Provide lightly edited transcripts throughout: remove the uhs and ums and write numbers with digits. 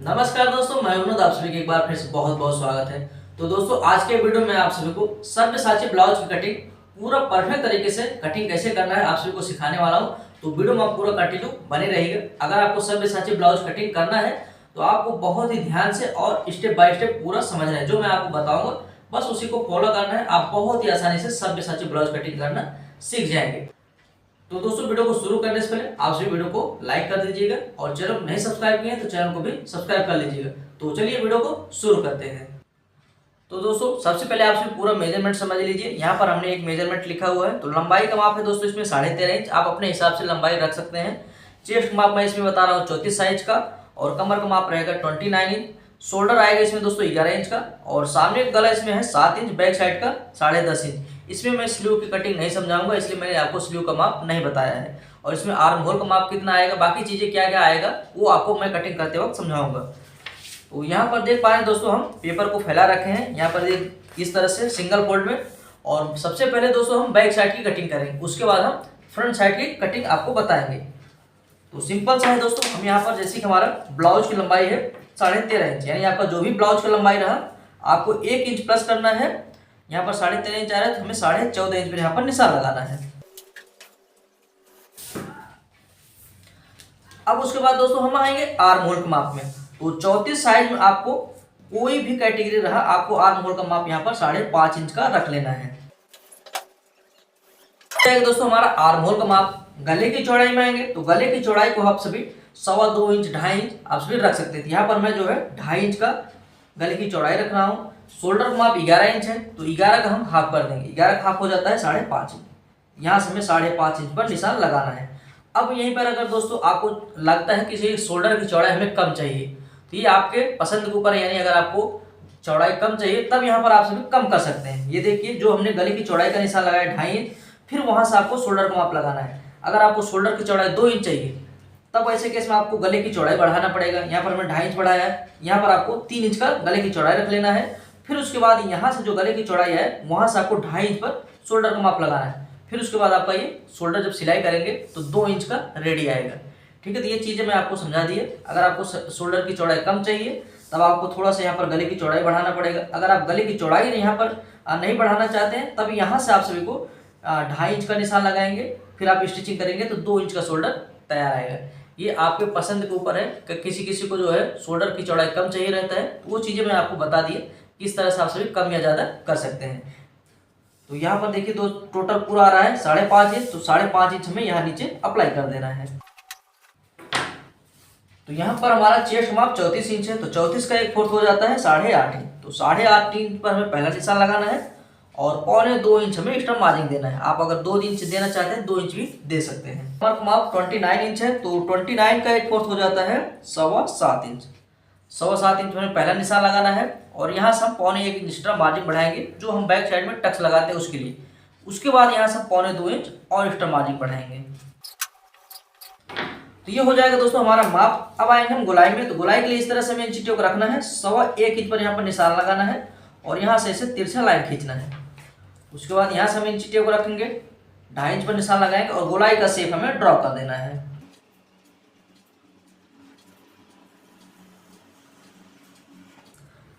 नमस्कार दोस्तों, मैं विनोद। आप सभी के एक बार फिर से बहुत बहुत स्वागत है। तो दोस्तों, आज के वीडियो में आप सभी को सब्यसाची ब्लाउज की कटिंग पूरा परफेक्ट तरीके से कटिंग कैसे करना है आप सभी को सिखाने वाला हूं। तो वीडियो में आप पूरा कंटिन्यू बने रहिएगा। अगर आपको सब्यसाची ब्लाउज कटिंग करना है तो आपको बहुत ही ध्यान से और स्टेप बाय स्टेप पूरा समझना है। जो मैं आपको बताऊंगा बस उसी को फॉलो करना है। आप बहुत ही आसानी से सब्यसाची ब्लाउज कटिंग करना सीख जाएंगे। तो दोस्तों, वीडियो को शुरू करने से पहले आप सभी वीडियो को लाइक कर दीजिएगा और चैनल को नहीं सब्सक्राइब किए हैं तो चैनल को भी सब्सक्राइब कर लीजिएगा। तो चलिए वीडियो को शुरू करते हैं। तो दोस्तों, सबसे पहले आप सभी पूरा मेजरमेंट समझ लीजिए। यहाँ पर हमने एक मेजरमेंट लिखा हुआ है। तो लंबाई का माप है दोस्तों इसमें 13.5 इंच। आप अपने हिसाब से लंबाई रख सकते हैं। चेस्ट माप मैं इसमें बता रहा हूँ 34 साइज का, और कमर का माप रहेगा 29 इंच। शोल्डर आएगा इसमें दोस्तों 11 इंच का, और सामने का गला इसमें है 7 इंच, बैक साइड का 10.5 इंच। इसमें मैं स्लीव की कटिंग नहीं समझाऊंगा, इसलिए मैंने आपको स्लीव का माप नहीं बताया है। और इसमें आर्म होल का माप कितना आएगा, बाकी चीजें क्या क्या आएगा वो आपको मैं कटिंग करते वक्त समझाऊंगा। तो यहाँ पर देख पा रहे हैं दोस्तों, हम पेपर को फैला रखे हैं यहाँ पर इस तरह से सिंगल फोल्ड में। और सबसे पहले दोस्तों हम बैक साइड की कटिंग करेंगे, उसके बाद हम फ्रंट साइड की कटिंग आपको बताएंगे। तो सिंपल सा है दोस्तों, हम यहाँ पर जैसे कि हमारा ब्लाउज की लंबाई है 13.5 इंच, यानी आपका जो भी ब्लाउज का लंबाई रहा आपको 1 इंच प्लस करना है। यहाँ पर 13.5 इंच आ रहा है तो हमें 14.5 इंच पर यहाँ पर निशान लगाना है। अब उसके बाद दोस्तों हम आएंगे आर्म होल के माप में। तो 34 साइज में आपको कोई भी कैटेगरी रहा आपको आर्म होल का माप यहाँ पर 5.5 इंच का रख लेना है। दोस्तों, हमारा आर्म होल का माप गले की चौड़ाई में आएंगे। तो गले की चौड़ाई को आप सभी 2.25 इंच 2.5 इंच आप सभी रख सकते थे। यहाँ पर मैं जो है 2.5 इंच का गले की चौड़ाई रख रहा हूँ। शोल्डर का माप 11 इंच है, तो 11 का हम हाफ कर देंगे। 11 का हाफ हो जाता है 5.5 इंच। यहाँ से हमें 5.5 इंच पर निशान लगाना है। अब यहीं पर अगर दोस्तों आपको लगता है कि शोल्डर की चौड़ाई हमें कम चाहिए, तो ये आपके पसंद के ऊपर है। यानी अगर आपको चौड़ाई कम चाहिए तब यहाँ पर आप सभी कम कर सकते हैं। ये देखिए, जो हमने गले की चौड़ाई का निशान लगाया 2.5 इंच, फिर वहां से आपको शोल्डर का माप लगाना है। अगर आपको शोल्डर की चौड़ाई 2 इंच चाहिए तब ऐसे केस में आपको गले की चौड़ाई बढ़ाना पड़ेगा। यहाँ पर हमने 2.5 इंच बढ़ाया है, यहाँ पर आपको 3 इंच का गले की चौड़ाई रख लेना है। फिर उसके बाद यहाँ से जो गले की चौड़ाई है वहां से आपको 2.5 इंच पर शोल्डर का माप लगाना है। फिर उसके बाद आपका ये शोल्डर जब सिलाई करेंगे तो 2 इंच का रेडी आएगा। ठीक है, तो ये चीजें मैं आपको समझा दी है। अगर आपको शोल्डर की चौड़ाई कम चाहिए तब आपको थोड़ा सा यहाँ पर गले की चौड़ाई बढ़ाना पड़ेगा। अगर आप गले की चौड़ाई यहाँ पर नहीं बढ़ाना चाहते हैं तब यहाँ से आप सभी को 2.5 इंच का निशान लगाएंगे। फिर आप स्टिचिंग करेंगे तो 2 इंच का शोल्डर तैयार आएगा। ये आपके पसंद के ऊपर है कि किसी किसी को जो है शोल्डर की चौड़ाई कम चाहिए रहता है, तो वो चीजें मैं आपको बता दी किस तरह से आप सभी कम या ज्यादा कर सकते हैं। तो यहाँ पर देखिए, तो टोटल पूरा आ रहा है 5.5 इंच। तो 5.5 इंच हमें यहाँ नीचे अप्लाई कर देना है। तो यहाँ पर हमारा चेस्ट माप 34 इंच है, तो 34 का 1/4 हो जाता है 8.5 इंच। तो 8.5 इंच पर हमें पहला निशान लगाना है और 2.25 इंच हमें एक्स्ट्रा मार्जिन देना है। आप अगर 2 इंच देना चाहते हैं 2 इंच भी दे सकते हैं। कमर का माप 29 इंच है, तो 29 का 1/4 हो जाता है 7.25 इंच। 7.25 इंच हमें पहला निशान लगाना है और यहाँ से हम 1.25 इंच एक्स्ट्रा मार्जिन बढ़ाएंगे, जो हम बैक साइड में टक्स लगाते हैं उसके लिए। उसके बाद यहाँ से 1.25 इंच और एक्स्ट्रा मार्जिन बढ़ाएंगे। तो ये हो जाएगा दोस्तों हमारा माप। अब आएंगे हम गोलाई में। तो गोलाई के लिए इस तरह से हमें इंची टेप रखना है। 1.25 इंच पर यहाँ पर निशान लगाना है और यहाँ से ऐसे तिरछा लाइन खींचना है। उसके बाद यहाँ से हम इंची टेप रखेंगे, 2.5 इंच पर निशान लगाएंगे और गोलाई का शेप हमें ड्रॉ कर देना है।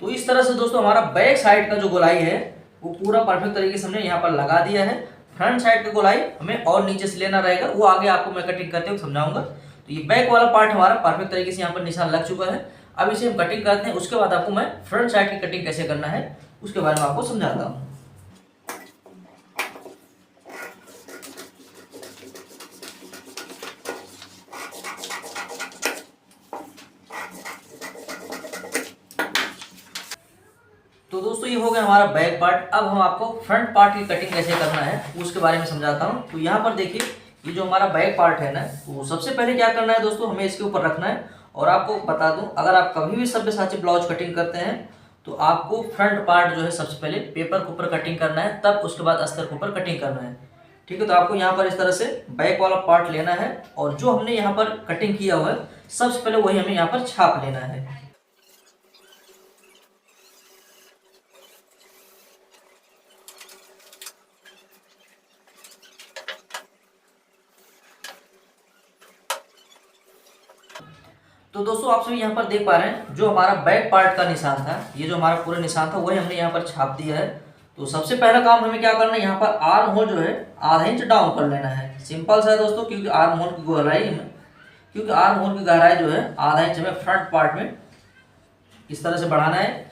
तो इस तरह से दोस्तों हमारा बैक साइड का जो गोलाई है वो पूरा परफेक्ट तरीके से हमने यहाँ पर लगा दिया है। फ्रंट साइड का गोलाई हमें और नीचे से लेना रहेगा, वो आगे आपको मैं कटिंग करते हुए समझाऊंगा। तो ये बैक वाला पार्ट हमारा परफेक्ट तरीके से यहाँ पर निशान लग चुका है। अब इसे हम कटिंग करते हैं, उसके बाद आपको मैं फ्रंट साइड की कटिंग कैसे करना है उसके बारे में आपको समझाता हूँ। तो दोस्तों, ये हो गया हमारा बैक पार्ट। अब हम आपको फ्रंट पार्ट की कटिंग कैसे करना है उसके बारे में समझाता हूँ। तो यहाँ पर देखिए, ये जो हमारा बैक पार्ट है ना, तो सबसे पहले क्या करना है दोस्तों, हमें इसके ऊपर रखना है। और आपको बता दूं, अगर आप कभी भी सब्यसाची ब्लाउज कटिंग करते हैं तो आपको फ्रंट पार्ट जो है सबसे पहले पेपर के ऊपर कटिंग करना है, तब उसके बाद अस्तर के ऊपर कटिंग करना है। ठीक है, तो आपको यहाँ पर इस तरह से बैक वाला पार्ट लेना है और जो हमने यहाँ पर कटिंग किया हुआ है सबसे पहले वही हमें यहाँ पर छाप लेना है। तो दोस्तों आप सभी यहाँ पर देख पा रहे हैं जो हमारा बैक पार्ट का निशान था, ये जो हमारा पूरा निशान था वही हमने यहाँ पर छाप दिया है। तो सबसे पहला काम हमें क्या करना है, यहाँ पर आर्म होल जो है आधा इंच डाउन कर लेना है। सिंपल सा है दोस्तों, क्योंकि आर्म होल की गहराई जो है आधा इंच हमें फ्रंट पार्ट में इस तरह से बढ़ाना है।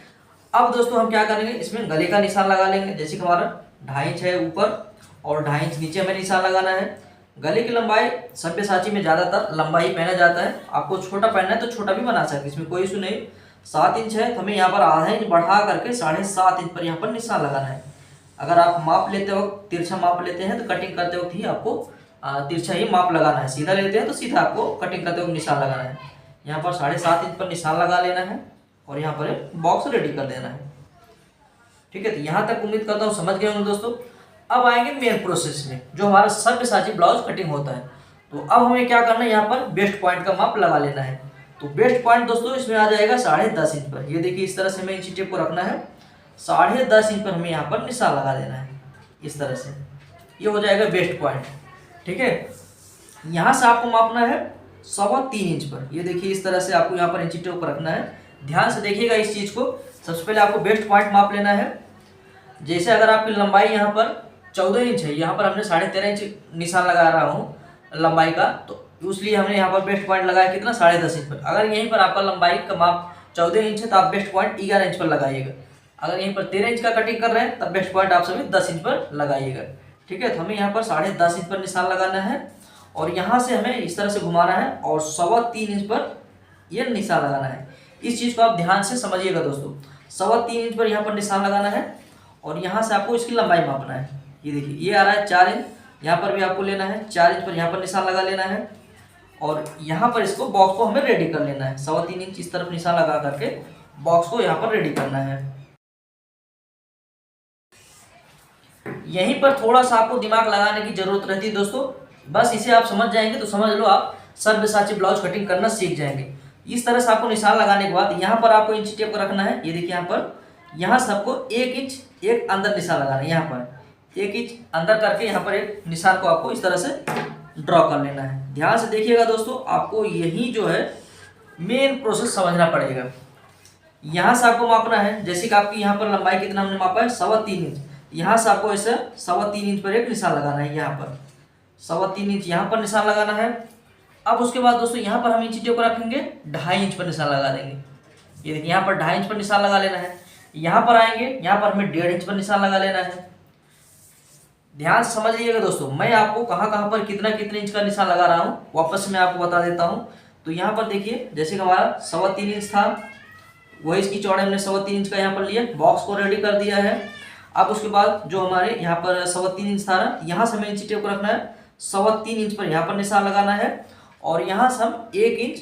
अब दोस्तों हम क्या करेंगे, इसमें गले का निशान लगा लेंगे। जैसे कि हमारा 2.5 इंच है ऊपर और 2.5 इंच नीचे हमें निशान लगाना है। गले की लंबाई सब्यसाची में ज़्यादातर लंबा ही पहना जाता है, आपको छोटा पहनना है तो छोटा भी बना सकते हैं, इसमें कोई इशू नहीं। 7 इंच है तो हमें यहाँ पर आधा इंच बढ़ा करके 7.5 इंच पर यहाँ पर निशान लगाना है। अगर आप माप लेते वक्त तिरछा माप लेते हैं तो कटिंग करते वक्त ही आपको तिरछा ही माप लगाना है, सीधा लेते हैं तो सीधा आपको कटिंग करते वक्त निशान लगाना है। यहाँ पर 7.5 इंच पर निशान लगा लेना है और यहाँ पर बॉक्स रेडी कर देना है। ठीक है, तो यहाँ तक उम्मीद करता हूँ समझ गए होंगे दोस्तों। अब आएंगे मेन प्रोसेस में, जो हमारा सब्यसाची ब्लाउज कटिंग होता है। तो अब हमें क्या करना है, यहाँ पर बेस्ट पॉइंट का माप लगा लेना है। तो बेस्ट पॉइंट दोस्तों इसमें आ जाएगा 10.5 इंच पर। ये देखिए इस तरह से हमें इंची टेप को रखना है, 10.5 इंच पर हमें यहाँ पर निशान लगा देना है इस तरह से। ये हो जाएगा बेस्ट पॉइंट। ठीक है, यहाँ से आपको मापना है 3.25 इंच पर। ये देखिए इस तरह से आपको यहाँ पर इंची टेप को रखना है। ध्यान से देखिएगा इस चीज़ को। सबसे पहले आपको बेस्ट पॉइंट माप लेना है। जैसे अगर आपकी लंबाई यहाँ पर 14 इंच है, यहाँ पर हमने 13.5 इंच निशान लगा रहा हूँ लंबाई का, तो इसलिए हमने यहाँ पर बेस्ट पॉइंट लगाया कितना, 10.5 इंच पर। अगर यहीं पर आपका लंबाई का माप 14 इंच है तो आप बेस्ट पॉइंट 11 इंच पर लगाइएगा। अगर यहीं पर 13 इंच का कटिंग कर रहे हैं तब बेस्ट पॉइंट आप सभी 10 इंच पर लगाइएगा। ठीक है, तो हमें यहाँ पर 10.5 इंच पर निशान लगाना है और यहाँ से हमें इस तरह से घुमाना है और 3.25 इंच पर यह निशान लगाना है। इस चीज़ को आप ध्यान से समझिएगा दोस्तों। 3.25 इंच पर यहाँ पर निशान लगाना है और यहाँ से आपको इसकी लंबाई मापना है। ये देखिए ये आ रहा है 4 इंच, यहाँ पर भी आपको लेना है 4 इंच पर यहाँ पर निशान लगा लेना है और यहाँ पर इसको बॉक्स को हमें रेडी कर लेना है। 3.25 इंच इस तरफ निशान लगा करके बॉक्स को यहाँ पर रेडी करना है। यहीं पर थोड़ा सा आपको दिमाग लगाने की जरूरत रहती है दोस्तों, बस इसे आप समझ जाएंगे तो समझ लो आप सब्यसाची ब्लाउज कटिंग करना सीख जाएंगे। इस तरह से आपको निशान लगाने के बाद यहाँ पर आपको इंची टेप को रखना है। ये देखिए यहाँ से आपको 1 इंच एक अंदर निशान लगाना है। यहाँ पर 1 इंच अंदर करके यहाँ पर एक निशान को आपको इस तरह से ड्रॉ कर लेना है। ध्यान से देखिएगा दोस्तों, आपको यही जो है मेन प्रोसेस समझना पड़ेगा। यहाँ से आपको मापना है, जैसे कि आपकी यहाँ पर लंबाई कितना हमने मापा है 3.25 इंच, यहाँ से आपको ऐसे 3.25 इंच पर एक निशान लगाना है। यहाँ पर 3.25 इंच यहाँ पर निशान लगाना है। अब उसके बाद दोस्तों यहाँ पर हम इंची टेप को रखेंगे, 2.5 इंच पर निशान लगा देंगे। ये देखिए यहाँ पर 2.5 इंच पर निशान लगा लेना है। यहाँ पर आएंगे, यहाँ पर हमें 1.5 इंच पर निशान लगा लेना है। ध्यान से समझ लीजिएगा दोस्तों, मैं आपको कहाँ पर कितने इंच का निशान लगा रहा हूँ वापस से मैं आपको बता देता हूँ। तो यहाँ पर देखिए जैसे कि हमारा 3.25 इंच था, वही इसकी चौड़ाई हमने 3.25 इंच का यहाँ पर लिया, बॉक्स को रेडी कर दिया है। अब उसके बाद जो हमारे यहाँ पर 3.25 इंच था ना, यहाँ से हमें इंची टेप को रखना है, 3.25 इंच पर यहाँ पर निशान लगाना है और यहाँ से हम 1 इंच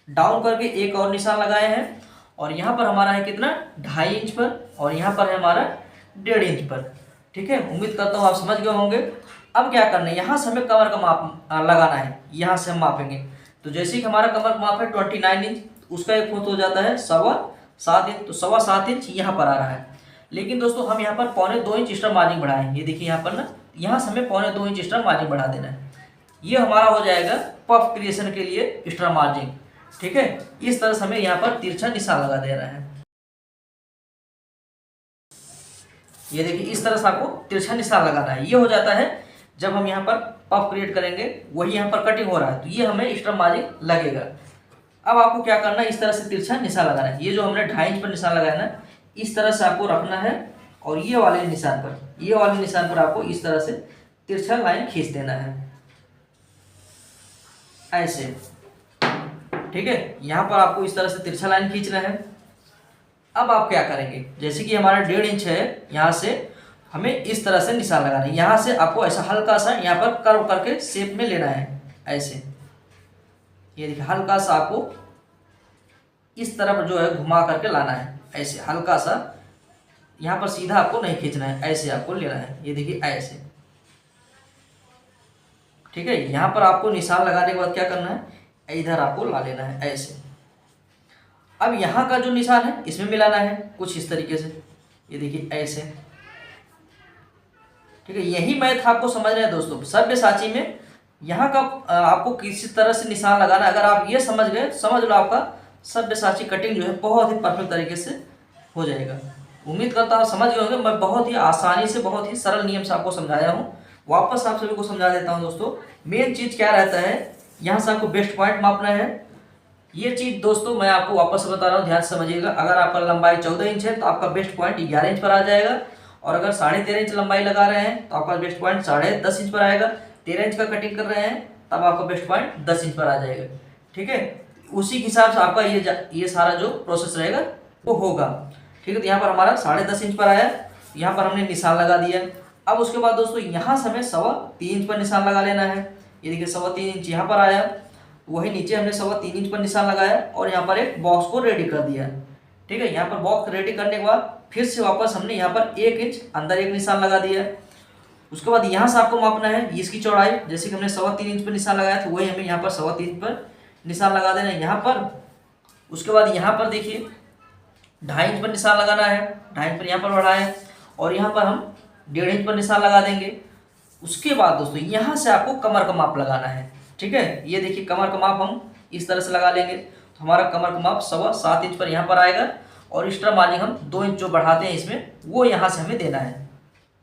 डाउन करके एक और निशान लगाए हैं और यहाँ पर हमारा है कितना, 2.5 इंच पर और यहाँ पर है हमारा 1.5 इंच पर। ठीक है, उम्मीद करता हूँ आप समझ गए होंगे। अब क्या करना है, यहाँ से हमें कमर का माप लगाना है, यहाँ से हम मापेंगे। तो जैसे कि हमारा कमर का माप है 29 इंच, उसका एक फुट हो जाता है 7.25 इंच, तो 7.25 इंच यहाँ पर आ रहा है। लेकिन दोस्तों हम यहाँ पर 1.25 इंच एक्स्ट्रा मार्जिन बढ़ाएंगे। ये देखिए यहाँ पर ना, यहाँ से हमें 1.25 इंच एक्स्ट्रा मार्जिन बढ़ा देना है। ये हमारा हो जाएगा पफ क्रिएशन के लिए एक्स्ट्रा मार्जिन। ठीक है, इस तरह से हमें यहाँ पर तिरछा निशान लगा दे रहा है। ये देखिए इस तरह से आपको तिरछा निशान लगाना है। ये हो जाता है जब हम यहाँ पर पफ क्रिएट करेंगे, वही यहाँ पर कटिंग हो रहा है तो ये हमें एक्स्ट्रा मार्जिन लगेगा। अब आपको क्या करना है, इस तरह से तिरछा निशान लगाना है। ये जो हमने 2.5 इंच पर निशान लगाया ना, इस तरह से आपको रखना है और ये वाले निशान पर आपको इस तरह से तिरछा लाइन खींच देना है ऐसे। ठीक है, यहाँ पर आपको इस तरह से तिरछा लाइन खींचना है। अब आप क्या करेंगे, जैसे कि हमारा 1.5 इंच है, यहाँ से हमें इस तरह से निशान लगाना है। यहाँ से आपको ऐसा हल्का सा यहाँ पर कर्व करके शेप में लेना है ऐसे। ये देखिए हल्का सा आपको इस तरफ जो है घुमा करके लाना है ऐसे, हल्का सा। यहाँ पर सीधा आपको नहीं खींचना है, ऐसे आपको लेना है। ये देखिए ऐसे। ठीक है, यहाँ पर आपको निशान लगाने के बाद क्या करना है, इधर आपको ला लेना है ऐसे। अब यहाँ का जो निशान है इसमें मिलाना है कुछ इस तरीके से। ये देखिए ऐसे। ठीक है, यही मैथ आपको समझना है दोस्तों। सब्यसाची में यहाँ का आपको किसी तरह से निशान लगाना है। अगर आप ये समझ गए समझ लो आपका सब्यसाची कटिंग जो है बहुत ही परफेक्ट तरीके से हो जाएगा। उम्मीद करता हूँ समझ गए होंगे। मैं बहुत ही आसानी से बहुत ही सरल नियम से आपको समझाया हूँ। वापस आप सभी को समझा देता हूँ दोस्तों। मेन चीज़ क्या रहता है, यहाँ से आपको बेस्ट पॉइंट मापना है। ये चीज़ दोस्तों मैं आपको वापस बता रहा हूँ, ध्यान से समझिएगा। अगर आपका लंबाई 14 इंच है तो आपका बेस्ट पॉइंट 11 इंच पर आ जाएगा। और अगर 13.5 इंच लंबाई लगा रहे हैं तो आपका बेस्ट पॉइंट 10.5 इंच पर आएगा। 13 इंच का कटिंग कर रहे हैं तब आपका बेस्ट पॉइंट 10 इंच पर आ जाएगा। ठीक है, उसी के हिसाब से आपका ये सारा जो प्रोसेस रहेगा वो होगा। ठीक है, तो यहाँ पर हमारा 10.5 इंच पर आया, यहाँ पर हमने निशान लगा दिया। अब उसके बाद दोस्तों यहाँ से हमें 3.25 इंच पर निशान लगा लेना है। ये देखिए 3.25 इंच यहाँ पर आया, वही नीचे हमने 3.25 इंच पर निशान लगाया और यहाँ पर एक बॉक्स को रेडी कर दिया। ठीक है, यहाँ पर बॉक्स रेडी करने के बाद फिर से वापस हमने यहाँ पर 1 इंच अंदर एक निशान लगा दिया। उसके बाद यहाँ से आपको मापना है इसकी चौड़ाई। जैसे कि हमने 3.25 इंच पर निशान लगाया तो वही हमें यहाँ पर 3.25 इंच पर निशान लगा देना है यहाँ पर। उसके बाद यहाँ पर देखिए 2.5 इंच पर निशान लगाना है, 2.5 इंच पर यहाँ पर बढ़ाएं और यहाँ पर हम 1.5 इंच पर निशान लगा देंगे। उसके बाद दोस्तों यहाँ से आपको कमर का माप लगाना है। ठीक है, ये देखिए कमर का माप हम इस तरह से लगा लेंगे तो हमारा कमर का माप 7.25 इंच पर यहाँ पर आएगा और एक्स्ट्रा मार्जिन हम 2 इंच जो बढ़ाते हैं इसमें वो यहाँ से हमें देना है।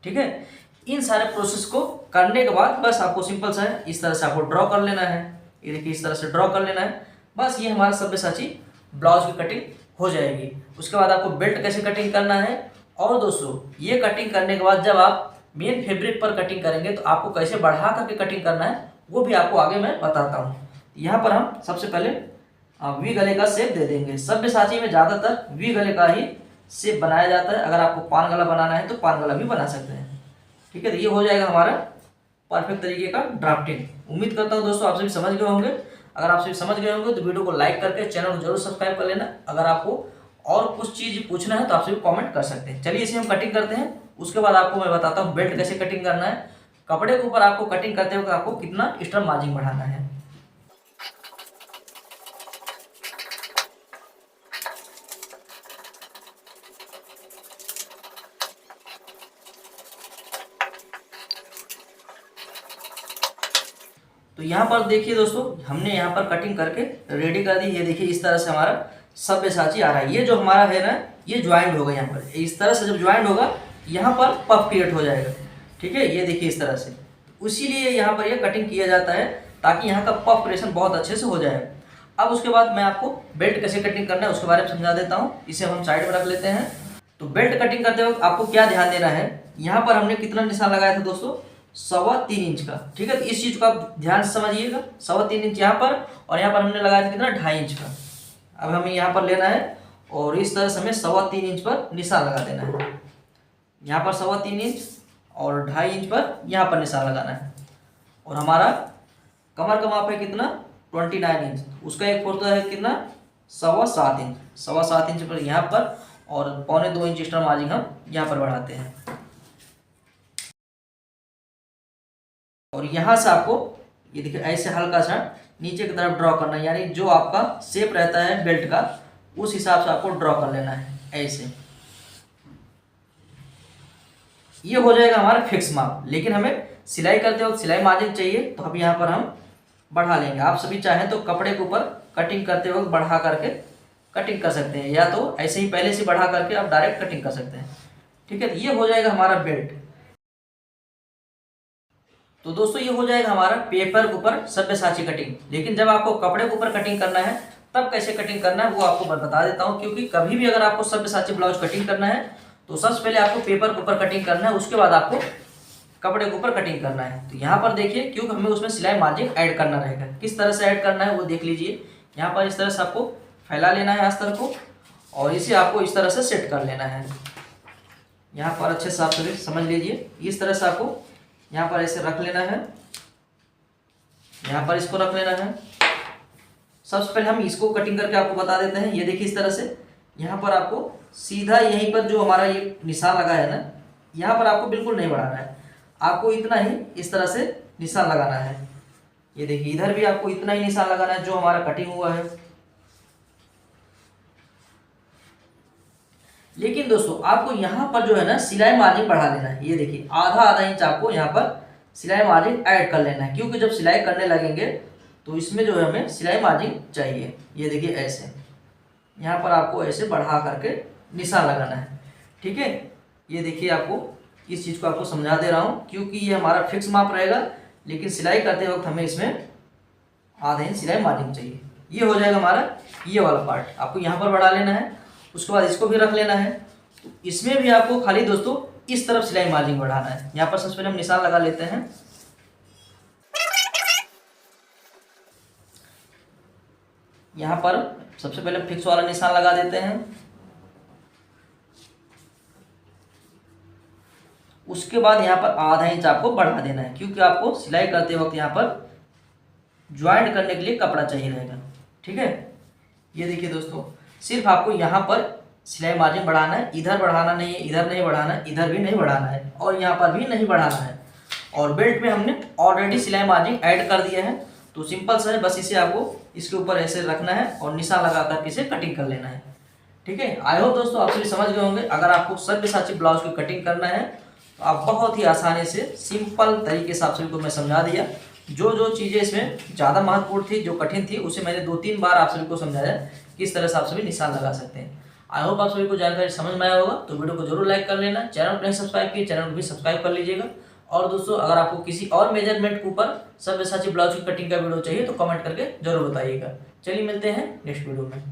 ठीक है, इन सारे प्रोसेस को करने के बाद बस आपको सिंपल सा है, इस तरह से आपको ड्रॉ कर लेना है। ये देखिए इस तरह से ड्रॉ कर लेना है। बस ये हमारा सब्यसाची ब्लाउज की कटिंग हो जाएगी। उसके बाद आपको बेल्ट कैसे कटिंग करना है और दोस्तों ये कटिंग करने के बाद जब आप मेन फैब्रिक पर कटिंग करेंगे तो आपको कैसे बढ़ा करके कटिंग करना है वो भी आपको आगे मैं बताता हूँ। यहाँ पर हम सबसे पहले वी गले का शेप दे देंगे। सब्यसाची में ज़्यादातर वी गले का ही शेप बनाया जाता है। अगर आपको पान गला बनाना है तो पान गला भी बना सकते हैं। ठीक है, तो ये हो जाएगा हमारा परफेक्ट तरीके का ड्राफ्टिंग। उम्मीद करता हूँ दोस्तों आप सभी समझ गए होंगे। अगर आप सभी समझ गए होंगे तो वीडियो को लाइक करके चैनल को जरूर सब्सक्राइब कर लेना। अगर आपको और कुछ चीज़ पूछना है तो आप सभी कमेंट कर सकते हैं। चलिए इसे हम कटिंग करते हैं। उसके बाद आपको मैं बताता हूँ बेल्ट कैसे कटिंग करना है। कपड़े के ऊपर आपको कटिंग करते हुए आपको कितना एक्स्ट्रा मार्जिन बढ़ाना है। तो यहाँ पर देखिए दोस्तों हमने यहाँ पर कटिंग करके रेडी कर दी। ये देखिए इस तरह से हमारा सब्यसाची आ रहा है। ये जो हमारा है ना ये ज्वाइंट होगा। यहाँ पर इस तरह से जब ज्वाइंट होगा यहाँ पर पफ क्रिएट हो जाएगा। ठीक है, ये देखिए इस तरह से, इसीलिए यहाँ पर ये कटिंग किया जाता है ताकि यहाँ का पफ क्रिएशन बहुत अच्छे से हो जाए। अब उसके बाद मैं आपको बेल्ट कैसे कटिंग करना है उसके बारे में समझा देता हूँ। इसे हम साइड में रख लेते हैं। तो बेल्ट कटिंग करते वक्त आपको क्या ध्यान देना है, यहाँ पर हमने कितना निशान लगाया था दोस्तों 3.25 इंच का। ठीक है, तो इस चीज़ को आप ध्यान से समझिएगा। 3.25 इंच यहाँ पर और यहाँ पर हमने लगाया था कितना 2.5 इंच का। अब हमें यहाँ पर लेना है और इस तरह से हमें 3.25 इंच पर निशान लगा देना है। यहाँ पर 3.25 इंच और 2.5 इंच पर यहाँ पर निशान लगाना है। और हमारा कमर का माप है कितना 29 इंच, उसका एक फोर्थ है कितना 7.25 इंच। 7.25 इंच पर यहाँ पर और 1.25 इंच एक्स्ट्रा मार्जिन हम यहाँ पर बढ़ाते हैं। और यहाँ से आपको ये देखिए ऐसे हल्का सा नीचे की तरफ ड्रॉ करना है, यानी जो आपका शेप रहता है बेल्ट का उस हिसाब से आपको ड्रॉ कर लेना है ऐसे। ये हो जाएगा हमारा फिक्स माप। लेकिन हमें सिलाई करते वक्त सिलाई मार्जिन चाहिए तो अब यहाँ पर हम बढ़ा लेंगे। आप सभी चाहें तो कपड़े के ऊपर कटिंग करते वक्त बढ़ा करके कटिंग कर सकते हैं, या तो ऐसे ही पहले से बढ़ा करके आप डायरेक्ट कटिंग कर सकते हैं। ठीक है, तो ये हो जाएगा हमारा बेल्ट। तो दोस्तों ये हो जाएगा हमारा पेपर के ऊपर सब्यसाची कटिंग। लेकिन जब आपको कपड़े के ऊपर कटिंग करना है तब कैसे कटिंग करना है वो आपको बता देता हूँ। क्योंकि कभी भी अगर आपको सब्यसाची ब्लाउज कटिंग करना है तो सबसे पहले आपको पेपर के ऊपर कटिंग करना है, उसके बाद आपको कपड़े के ऊपर कटिंग करना है। तो यहाँ पर देखिए क्योंकि हमें उसमें सिलाई मार्जिन ऐड करना रहेगा। किस तरह से ऐड करना है वो देख लीजिए। यहाँ पर इस तरह से आपको फैला लेना है अस्तर को और इसे आपको इस तरह से सेट कर लेना है। यहाँ पर अच्छे से आप सभी समझ लीजिए। इस तरह से आपको यहाँ पर ऐसे रख लेना है, यहाँ पर इसको रख लेना है। सबसे पहले हम इसको कटिंग करके आपको बता देते हैं। ये देखिए इस तरह से यहाँ पर आपको सीधा यहीं पर जो हमारा ये निशान लगा है ना, यहाँ पर आपको बिल्कुल नहीं बढ़ाना है, आपको इतना ही इस तरह से निशान लगाना है। ये देखिए इधर भी आपको इतना ही निशान लगाना है जो हमारा कटिंग हुआ है। लेकिन दोस्तों आपको यहाँ पर जो है ना सिलाई मार्जिन बढ़ा लेना है। ये देखिए आधा इंच आपको यहाँ पर सिलाई मार्जिन ऐड कर लेना है, क्योंकि जब सिलाई करने लगेंगे तो इसमें जो है हमें सिलाई मार्जिन चाहिए। ये देखिए ऐसे यहाँ पर आपको ऐसे बढ़ा करके निशान लगाना है, ठीक है। ये देखिए आपको इस चीज़ को आपको समझा दे रहा हूँ, क्योंकि ये हमारा फिक्स माप रहेगा, लेकिन सिलाई करते वक्त हमें इसमें आधा इंच सिलाई मार्जिन चाहिए। ये हो जाएगा हमारा ये वाला पार्ट, आपको यहाँ पर बढ़ा लेना है। उसके बाद इसको भी रख लेना है। तो इसमें भी आपको खाली दोस्तों इस तरफ सिलाई मार्जिन बढ़ाना है। यहाँ पर सबसे पहले हम निशान लगा लेते हैं। यहाँ पर सबसे पहले फिक्स वाला निशान लगा देते हैं। उसके बाद यहाँ पर आधा इंच आपको बढ़ा देना है, क्योंकि आपको सिलाई करते वक्त यहाँ पर ज्वाइंट करने के लिए कपड़ा चाहिए रहेगा, ठीक है। ये देखिए दोस्तों, सिर्फ आपको यहाँ पर सिलाई मार्जिन बढ़ाना है, इधर बढ़ाना नहीं है, इधर नहीं बढ़ाना है, इधर भी नहीं बढ़ाना है, और यहाँ पर भी नहीं बढ़ाना है। और बेल्ट में हमने ऑलरेडी सिलाई मार्जिन ऐड कर दिया है, तो सिंपल सा है, बस इसे आपको इसके ऊपर ऐसे रखना है और निशान लगा कर इसे कटिंग कर लेना है, ठीक है। आई होप दोस्तों आप सभी समझ गए होंगे। अगर आपको सब्यसाची ब्लाउज की कटिंग करना है तो आप बहुत ही आसानी से सिंपल तरीके से आप सभी को मैं समझा दिया। जो जो चीज़ें इसमें ज़्यादा महत्वपूर्ण थी, जो कठिन थी, उसे मैंने 2-3 बार आप सभी को समझाया किस तरह से आप सभी निशान लगा सकते हैं। आई होप आप सभी को जानकारी समझ में आया होगा। तो वीडियो को जरूर लाइक कर लेना, चैनल को नहीं सब्सक्राइब किए चैनल को भी सब्सक्राइब कर लीजिएगा। और दोस्तों अगर आपको किसी और मेजरमेंट के ऊपर सब्यसाची ब्लाउज की कटिंग का वीडियो चाहिए तो कमेंट करके जरूर बताइएगा। चलिए मिलते हैं नेक्स्ट वीडियो में।